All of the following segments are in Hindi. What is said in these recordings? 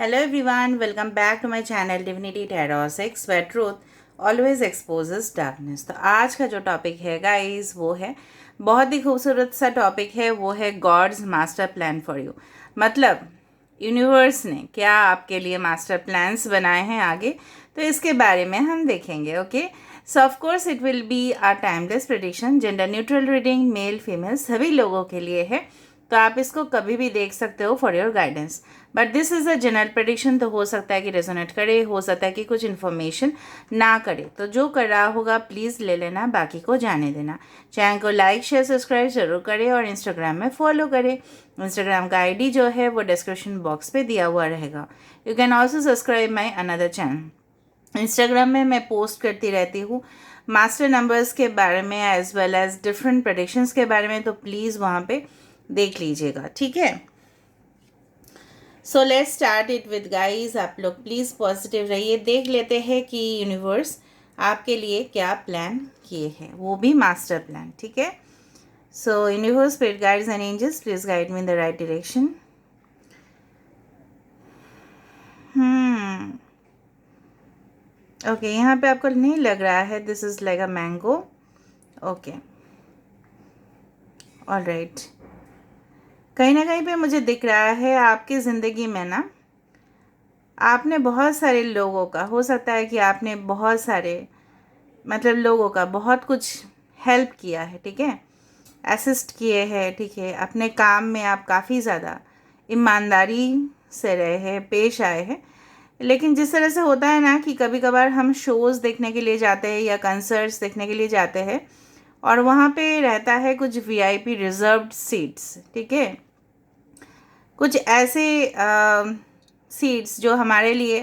Hello everyone, welcome back to my channel Divinity Tarot 6 where truth always exposes darkness। तो आज का जो टॉपिक है गाइस वो है बहुत ही खूबसूरत सा टॉपिक है, वो है God's master plan for you. मतलब यूनिवर्स ने क्या आपके लिए मास्टर प्लान्स बनाए हैं आगे, तो इसके बारे में हम देखेंगे। Okay, so of course it will be a timeless prediction, gender neutral reading, male female सभी लोगों के लिए है, तो आप इसको कभी भी देख सकते हो for your guidance. But this is a general prediction, तो हो सकता है कि रेजोनेट करे, हो सकता है कि कुछ इन्फॉर्मेशन ना करे, तो जो कर रहा होगा प्लीज़ ले लेना, बाकी को जाने देना। चैनल को लाइक शेयर सब्सक्राइब जरूर करें और इंस्टाग्राम में फॉलो करें। इंस्टाग्राम का आईडी जो है वो डिस्क्रिप्शन बॉक्स पे दिया हुआ रहेगा। You can also subscribe my another channel. Instagram में मैं पोस्ट करती रहती हूँ मास्टर नंबर्स के बारे में as well as different predictions के बारे में, तो प्लीज़ वहाँ पे देख लीजिएगा, ठीक है। So let's start it with guys. आप लोग प्लीज़ पॉजिटिव रहिए। देख लेते हैं कि यूनिवर्स आपके लिए क्या प्लान किए हैं, वो भी मास्टर प्लान, ठीक है। So universe, spirit guides and angels, please guide me in the right direction. Okay, यहाँ पे आपको नहीं लग रहा है this is like a mango. Okay, all right. कहीं ना कहीं पे मुझे दिख रहा है आपकी ज़िंदगी में ना, आपने बहुत सारे लोगों का, हो सकता है कि आपने बहुत सारे मतलब लोगों का बहुत कुछ हेल्प किया है, ठीक है, असिस्ट किए हैं, ठीक है। अपने काम में आप काफ़ी ज़्यादा ईमानदारी से रहे हैं, पेश आए हैं। लेकिन जिस तरह से होता है ना कि कभी कभार हम शोज़ देखने के लिए जाते हैं या कंसर्ट्स देखने के लिए जाते हैं और वहाँ पे रहता है कुछ वीआईपी रिजर्व्ड सीट्स, ठीक है, कुछ ऐसे सीट्स जो हमारे लिए,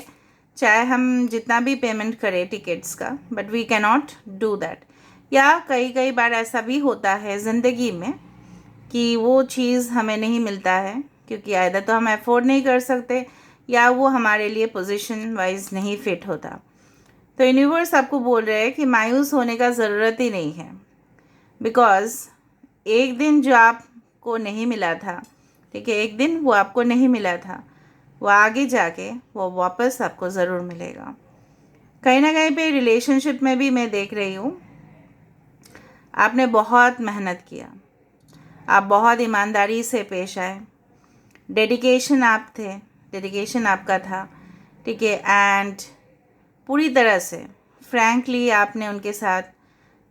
चाहे हम जितना भी पेमेंट करें टिकट्स का, but we can not do that. या कई कई बार ऐसा भी होता है ज़िंदगी में कि वो चीज़ हमें नहीं मिलता है क्योंकि आइदर तो हम अफोर्ड नहीं कर सकते या वो हमारे लिए पोजीशन वाइज नहीं फिट होता। तो यूनिवर्स आपको बोल रहे हैं कि मायूस होने का ज़रूरत ही नहीं है, बिकॉज़ एक दिन जो आपको नहीं मिला था, ठीक है, एक दिन वो आपको नहीं मिला था, वो आगे जाके वो वापस आपको ज़रूर मिलेगा। कहीं ना कहीं पे रिलेशनशिप में भी मैं देख रही हूँ आपने बहुत मेहनत किया, आप बहुत ईमानदारी से पेश आए, डेडिकेशन डेडिकेशन आपका था, ठीक है, एंड पूरी तरह से फ्रैंकली आपने उनके साथ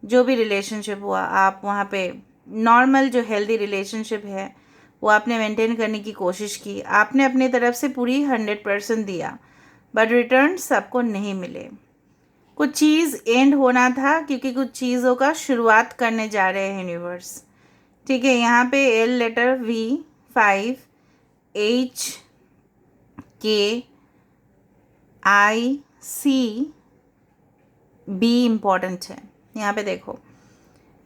जो भी रिलेशनशिप हुआ, आप वहाँ पे नॉर्मल जो हेल्दी रिलेशनशिप है वो आपने मेंटेन करने की कोशिश की, आपने अपनी तरफ से पूरी 100% दिया, बट रिटर्न्स आपको नहीं मिले। कुछ चीज़ एंड होना था क्योंकि कुछ चीज़ों का शुरुआत करने जा रहे हैं यूनिवर्स, ठीक है। यहाँ पे एल लेटर, V5HKICB इम्पॉर्टेंट है। यहाँ पे देखो,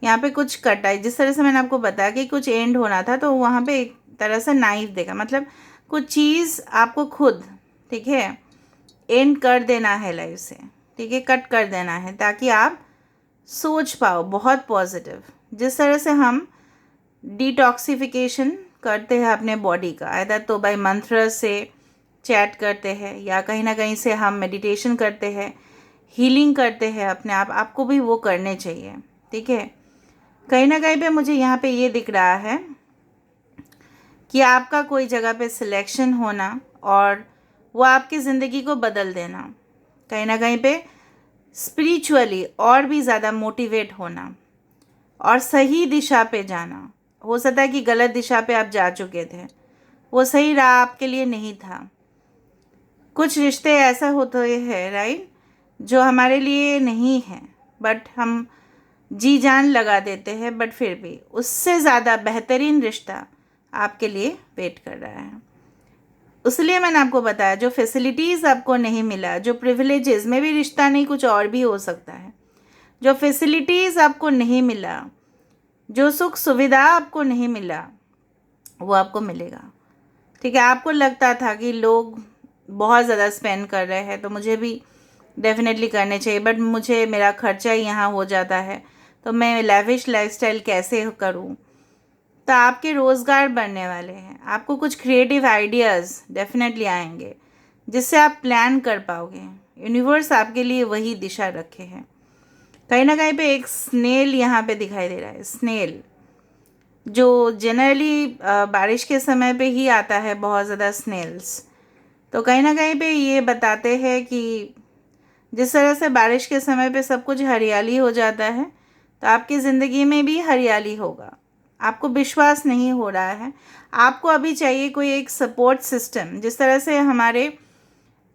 यहाँ पे कुछ कटाई, जिस तरह से मैंने आपको बताया कि कुछ एंड होना था, तो वहाँ पे एक तरह से नाइफ देखा, मतलब कुछ चीज़ आपको खुद, ठीक है, एंड कर देना है लाइफ से, ठीक है, कट कर देना है ताकि आप सोच पाओ बहुत पॉजिटिव। जिस तरह से हम डिटॉक्सिफिकेशन करते हैं अपने बॉडी का, आइदर तो बाय मंत्र से चैट करते हैं या कहीं ना कहीं से हम मेडिटेशन करते हैं, हीलिंग करते हैं अपने आप, आपको भी वो करने चाहिए, ठीक है। कहीं ना कहीं पे मुझे यहाँ पे ये दिख रहा है कि आपका कोई जगह पे सिलेक्शन होना और वो आपकी ज़िंदगी को बदल देना, कहीं ना कहीं पे स्पिरिचुअली और भी ज़्यादा मोटिवेट होना और सही दिशा पे जाना। हो सकता है कि गलत दिशा पे आप जा चुके थे, वो सही राह आपके लिए नहीं था। कुछ रिश्ते ऐसा होते हैं राइट, जो हमारे लिए नहीं है, बट हम जी जान लगा देते हैं, बट फिर भी उससे ज़्यादा बेहतरीन रिश्ता आपके लिए वेट कर रहा है। इसलिए मैंने आपको बताया जो फैसिलिटीज़ आपको नहीं मिला, जो प्रिविलेजेस में भी रिश्ता नहीं, कुछ और भी हो सकता है, जो फैसिलिटीज़ आपको नहीं मिला, जो सुख सुविधा आपको नहीं मिला, वो आपको मिलेगा, ठीक है। आपको लगता था कि लोग बहुत ज़्यादा स्पेंड कर रहे हैं तो मुझे भी डेफिनेटली करने चाहिए, बट मुझे मेरा खर्चा ही यहाँ हो जाता है, तो मैं लैविश लाइफस्टाइल कैसे करूँ। तो आपके रोज़गार बढ़ने वाले हैं, आपको कुछ क्रिएटिव आइडियाज़ डेफिनेटली आएंगे, जिससे आप प्लान कर पाओगे। यूनिवर्स आपके लिए वही दिशा रखे हैं। कहीं ना कहीं पे एक स्नेल यहाँ पे दिखाई दे रहा है, स्नेल, जो जनरली बारिश के समय पे ही आता है, बहुत ज़्यादा स्नेल्स। तो कहीं ना कहीं पे ये बताते हैं कि जिस तरह से बारिश के समय पे सब कुछ हरियाली हो जाता है, तो आपकी ज़िंदगी में भी हरियाली होगा। आपको विश्वास नहीं हो रहा है, आपको अभी चाहिए कोई एक सपोर्ट सिस्टम। जिस तरह से हमारे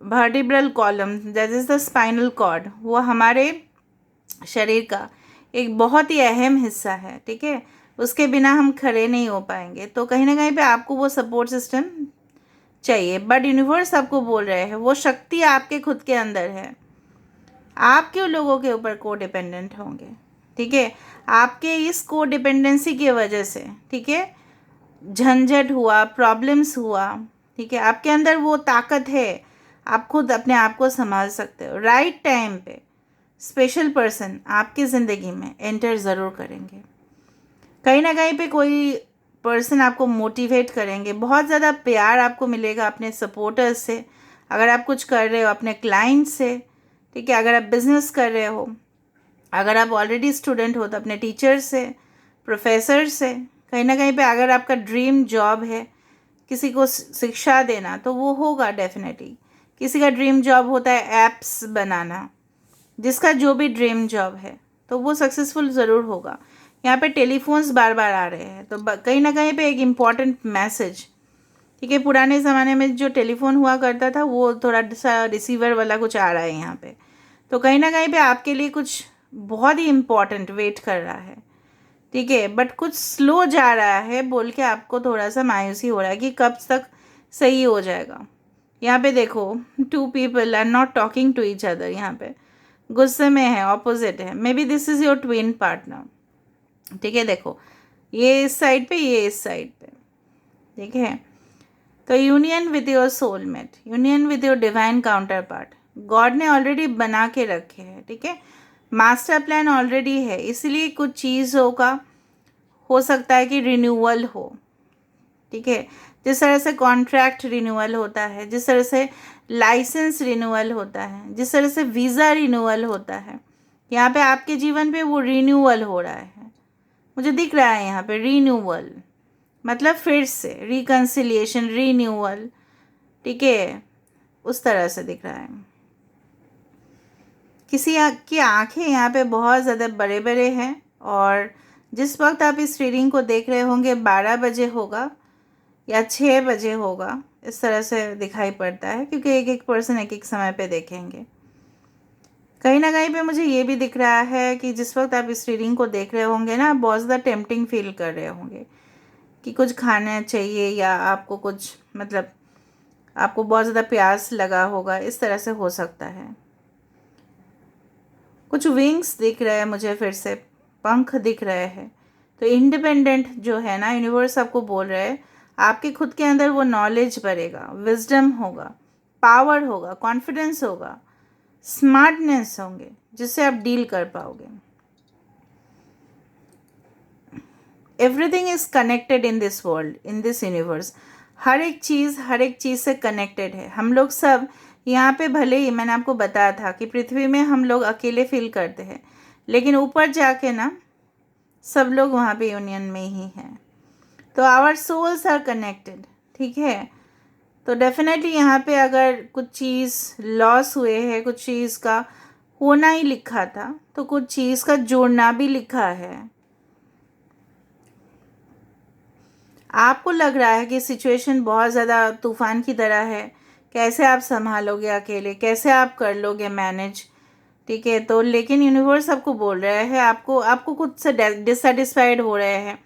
vertebral column, that is the spinal cord, वो हमारे शरीर का एक बहुत ही अहम हिस्सा है, ठीक है। उसके बिना हम खड़े नहीं हो पाएंगे। तो कहीं ना कहीं पे आपको वो सपोर्ट सिस्टम चाहिए। बट यूनिवर्स आपको बोल रहे हैं वो शक्ति आपके खुद के अंदर है। आप क्यों लोगों के ऊपर को डिपेंडेंट होंगे, ठीक है। आपके इस को डिपेंडेंसी की वजह से, ठीक है, झंझट हुआ, प्रॉब्लम्स हुआ, ठीक है। आपके अंदर वो ताकत है, आप खुद अपने आप को संभाल सकते हो। राइट टाइम पे स्पेशल पर्सन आपकी ज़िंदगी में एंटर ज़रूर करेंगे। कहीं ना कहीं पे कोई पर्सन आपको मोटिवेट करेंगे। बहुत ज़्यादा प्यार आपको मिलेगा अपने सपोर्टर्स से, अगर आप कुछ कर रहे हो अपने क्लाइंट से, ठीक है। अगर आप बिज़नेस कर रहे हो, अगर आप ऑलरेडी स्टूडेंट हो तो अपने टीचर से, प्रोफेसर से। कहीं ना कहीं पे अगर आपका ड्रीम जॉब है किसी को शिक्षा देना, तो वो होगा डेफिनेटली। किसी का ड्रीम जॉब होता है ऐप्स बनाना, जिसका जो भी ड्रीम जॉब है तो वो सक्सेसफुल ज़रूर होगा। यहाँ पे टेलीफोन्स बार बार आ रहे हैं, तो कहीं ना कहीं पे एक इम्पॉर्टेंट मैसेज, ठीक है। पुराने ज़माने में जो टेलीफोन हुआ करता था वो थोड़ा सा रिसीवर वाला कुछ आ रहा है यहाँ पे। तो कहीं ना कहीं पे आपके लिए कुछ बहुत ही इम्पॉर्टेंट वेट कर रहा है, ठीक है। बट कुछ स्लो जा रहा है बोल के आपको थोड़ा सा मायूसी हो रहा है कि कब तक सही हो जाएगा। यहाँ पे देखो, 2 people are not talking to each other. यहाँ पे गुस्से में है, ऑपोजिट है। Maybe this is your twin partner, ठीक है। देखो, ये इस साइड पे, ये इस साइड पे, ठीक है। तो union with your soulmate, union with your divine counter part, God ने ऑलरेडी बना के रखे हैं, ठीक है। मास्टर प्लान ऑलरेडी है, इसलिए कुछ चीज़ों का हो सकता है कि रिन्यूअल हो, ठीक है। जिस तरह से कॉन्ट्रैक्ट रिन्यूअल होता है, जिस तरह से लाइसेंस रिन्यूअल होता है, जिस तरह से वीज़ा रिन्यूअल होता है, यहाँ पे आपके जीवन पे वो रिन्यूअल हो रहा है। मुझे दिख रहा है यहाँ पे रिन्यूअल, मतलब फिर से रिकन्सिलिएशन, रिन्यूअल, ठीक है, उस तरह से दिख रहा है। किसी की आंखें यहाँ पे बहुत ज़्यादा बड़े बड़े हैं, और जिस वक्त आप इस रीडिंग को देख रहे होंगे 12 बजे होगा या 6 बजे होगा, इस तरह से दिखाई पड़ता है, क्योंकि एक एक पर्सन एक एक समय पे देखेंगे। कहीं ना कहीं पे मुझे ये भी दिख रहा है कि जिस वक्त आप इस रीडिंग को देख रहे होंगे ना, बहुत ज़्यादा टेम्पटिंग फील कर रहे होंगे कि कुछ खाना चाहिए, या आपको कुछ, मतलब आपको बहुत ज़्यादा प्यास लगा होगा, इस तरह से हो सकता है। कुछ विंग्स दिख रहे हैं मुझे, फिर से पंख दिख रहे हैं। तो इंडिपेंडेंट जो है ना, यूनिवर्स आपको बोल रहे हैं आपके खुद के अंदर वो नॉलेज बढ़ेगा, विजडम होगा, पावर होगा, कॉन्फिडेंस होगा, स्मार्टनेस होंगे, जिससे आप डील कर पाओगे। Everything is connected in this world, in this universe. हर एक चीज़ से कनेक्टेड है। हम लोग सब यहाँ पे, भले ही मैंने आपको बताया था कि पृथ्वी में हम लोग अकेले फील करते हैं, लेकिन ऊपर जाके ना सब लोग वहाँ पे यूनियन में ही हैं। तो आवर सोल्स आर कनेक्टेड, ठीक है। तो डेफिनेटली यहाँ पे अगर कुछ चीज़ लॉस हुए है, कुछ चीज़ का होना ही लिखा था, तो कुछ चीज़ का जोड़ना भी लिखा है। आपको लग रहा है कि सिचुएशन बहुत ज़्यादा तूफ़ान की तरह है, कैसे आप संभालोगे अकेले, कैसे आप कर लोगे मैनेज, ठीक है। तो लेकिन यूनिवर्स आपको बोल रहा है, आपको खुद से डिससेटिस्फाइड हो रहे हैं।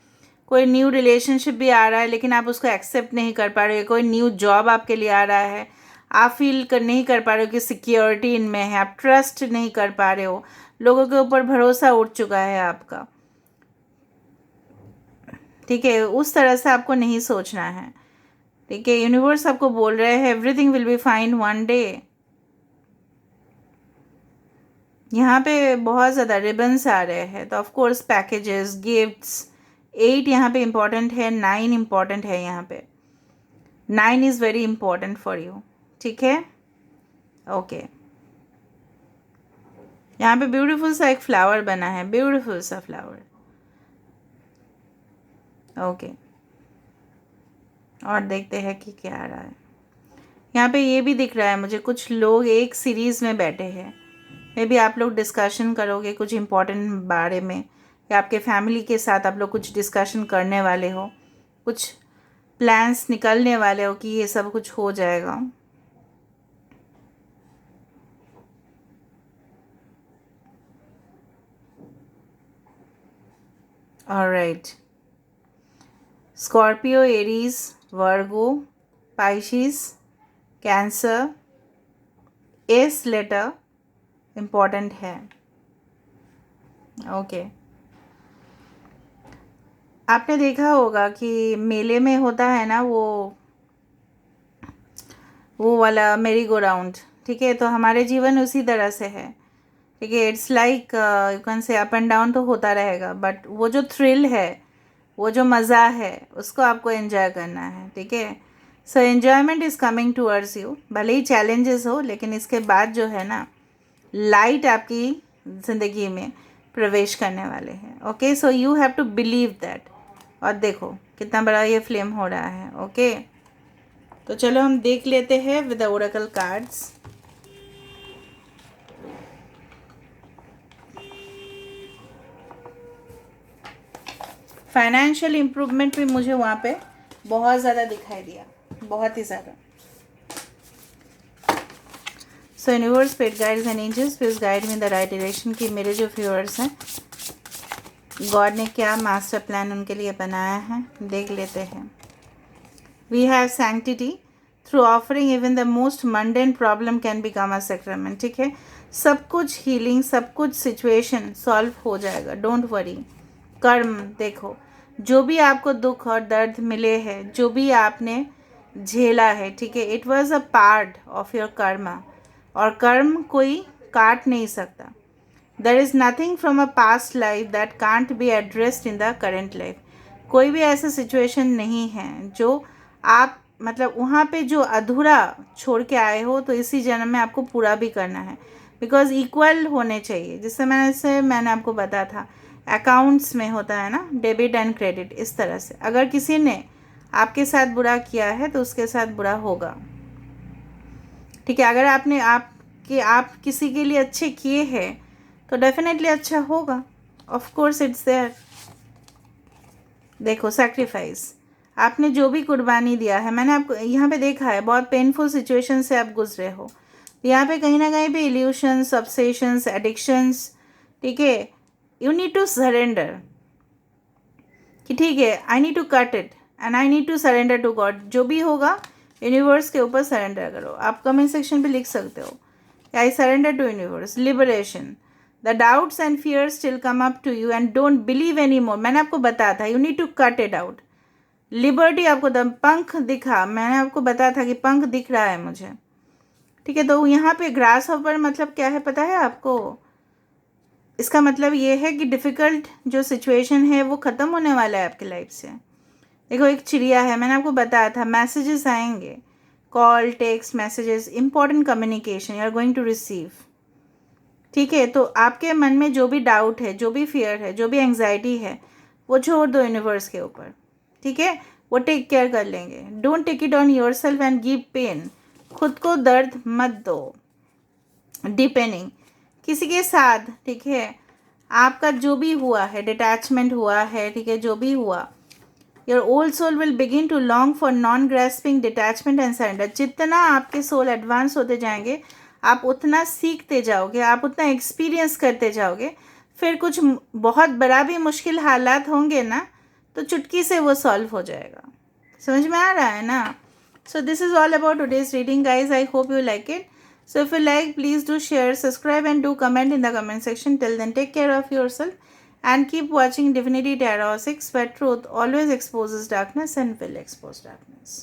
कोई न्यू रिलेशनशिप भी आ रहा है, लेकिन आप उसको एक्सेप्ट नहीं कर पा रहे हो। कोई न्यू जॉब आपके लिए आ रहा है, आप फील नहीं कर पा रहे हो कि सिक्योरिटी इनमें है, आप ट्रस्ट नहीं कर पा रहे हो, लोगों के ऊपर भरोसा उठ चुका है आपका, ठीक है। उस तरह से आपको नहीं सोचना है, ठीक है। यूनिवर्स आपको बोल रहे हैं everything will be fine one day. यहाँ पे बहुत ज़्यादा रिबन्स आ रहे हैं, तो ऑफ कोर्स पैकेजेस, गिफ्ट्स। 8 यहाँ पे इम्पॉर्टेंट है, 9 इम्पॉर्टेंट है। यहाँ पे 9 is very important for you, ठीक है, ओके। यहाँ पे ब्यूटीफुल सा एक फ्लावर बना है, ब्यूटीफुल सा फ्लावर, ओके। और देखते हैं कि क्या आ रहा है। यहाँ पे ये भी दिख रहा है मुझे, कुछ लोग एक सीरीज़ में बैठे हैं। मे बी आप लोग डिस्कशन करोगे कुछ इम्पोर्टेंट बारे में, या आपके फैमिली के साथ आप लोग कुछ डिस्कशन करने वाले हो, कुछ प्लान्स निकलने वाले हो कि ये सब कुछ हो जाएगा। ऑलराइट, स्कॉर्पियो, एरीज, वर्गो, पाइशिस, कैंसर, एस लेटर इम्पॉर्टेंट है, ओके। आपने देखा होगा कि मेले में होता है ना वो वाला मेरी गो राउंड, ठीक है। तो हमारे जीवन उसी तरह से है, ठीक है। It's like you can say up and down तो होता रहेगा, बट वो जो थ्रिल है, वो जो मज़ा है, उसको आपको एंजॉय करना है, ठीक है। So enjoyment is coming towards you, भले ही चैलेंजेस हो, लेकिन इसके बाद जो है ना, लाइट आपकी ज़िंदगी में प्रवेश करने वाले हैं, okay. So you have to believe that. और देखो कितना बड़ा ये फ्लेम हो रहा है, ओके। तो चलो हम देख लेते हैं with the Oracle cards. Financial improvement भी मुझे वहाँ पे बहुत ज़्यादा दिखाई दिया, बहुत ही ज़्यादा। So universe, spirit guides and angels, please guide me in the right direction कि मेरे जो व्यूअर्स हैं, गॉड ने क्या मास्टर प्लान उनके लिए बनाया है, देख लेते हैं। We have sanctity through offering even the most mundane problem can become a sacrament, ठीक है। सब कुछ हीलिंग, सब कुछ सिचुएशन सॉल्व हो जाएगा, डोंट वरी। कर्म देखो, जो भी आपको दुख और दर्द मिले हैं, जो भी आपने झेला है, ठीक है, it was a part of your Karma, और कर्म कोई काट नहीं सकता। There is nothing from a past life that can't be addressed in the current life. कोई भी ऐसा सिचुएशन नहीं है जो आप मतलब वहाँ पे जो अधूरा छोड़ के आए हो, तो इसी जन्म में आपको पूरा भी करना है, बिकॉज इक्वल होने चाहिए। जिससे मैंने आपको बताया था, अकाउंट्स में होता है ना डेबिट एंड क्रेडिट, इस तरह से अगर किसी ने आपके साथ बुरा किया है तो उसके साथ बुरा होगा, ठीक है। अगर आप किसी के लिए अच्छे किए हैं तो डेफिनेटली अच्छा होगा, ऑफ कोर्स इट्स देयर। देखो सैक्रिफाइस, आपने जो भी कुर्बानी दिया है, मैंने आपको यहाँ पे देखा है, बहुत पेनफुल सिचुएशन से आप गुजरे हो। यहाँ पे कहीं ना कहीं पे इल्यूशंस, ऑब्सेशंस, एडिक्शंस, ठीक है। यू नीड टू सरेंडर कि ठीक है, I need to cut it and I need to surrender to God. जो भी होगा यूनिवर्स के ऊपर सरेंडर करो। आप कमेंट सेक्शन पे लिख सकते हो, I surrender to universe, liberation. The doubts and fears still come up to you and don't believe any more. मैंने आपको बताया था, you need to cut it out. Liberty आपको दम पंख दिखा, मैंने आपको बताया था कि पंख दिख रहा है मुझे, ठीक है। तो यहाँ पे ग्रास हॉपर मतलब क्या है पता है आपको? इसका मतलब ये है कि डिफ़िकल्ट जो सिचुएशन है वो ख़त्म होने वाला है आपकी लाइफ से। देखो एक चिड़िया है, मैंने आपको बताया था, मैसेजेस आएंगे, call, text messages, important communication you are going to receive, ठीक है। तो आपके मन में जो भी डाउट है, जो भी फियर है, जो भी एंग्जाइटी है, वो छोड़ दो यूनिवर्स के ऊपर, ठीक है। वो टेक केयर कर लेंगे। Don't take it on yourself and give pain. खुद को दर्द मत दो डिपेंडिंग किसी के साथ, ठीक है। आपका जो भी हुआ है, डिटैचमेंट हुआ है, ठीक है, जो भी हुआ, your old soul will begin to long for non grasping detachment and surrender. जितना आपके सोल एडवांस होते जाएंगे, आप उतना सीखते जाओगे, आप उतना एक्सपीरियंस करते जाओगे। फिर कुछ बहुत बड़ा भी मुश्किल हालात होंगे ना, तो चुटकी से वो सॉल्व हो जाएगा। समझ में आ रहा है ना? So this is all about today's reading guys. I hope you like it. So if you like, please do share, subscribe and do comment in the comment section. Till then, take care of yourself and keep watching Divinity Tarot 6, where truth always exposes darkness and will expose darkness.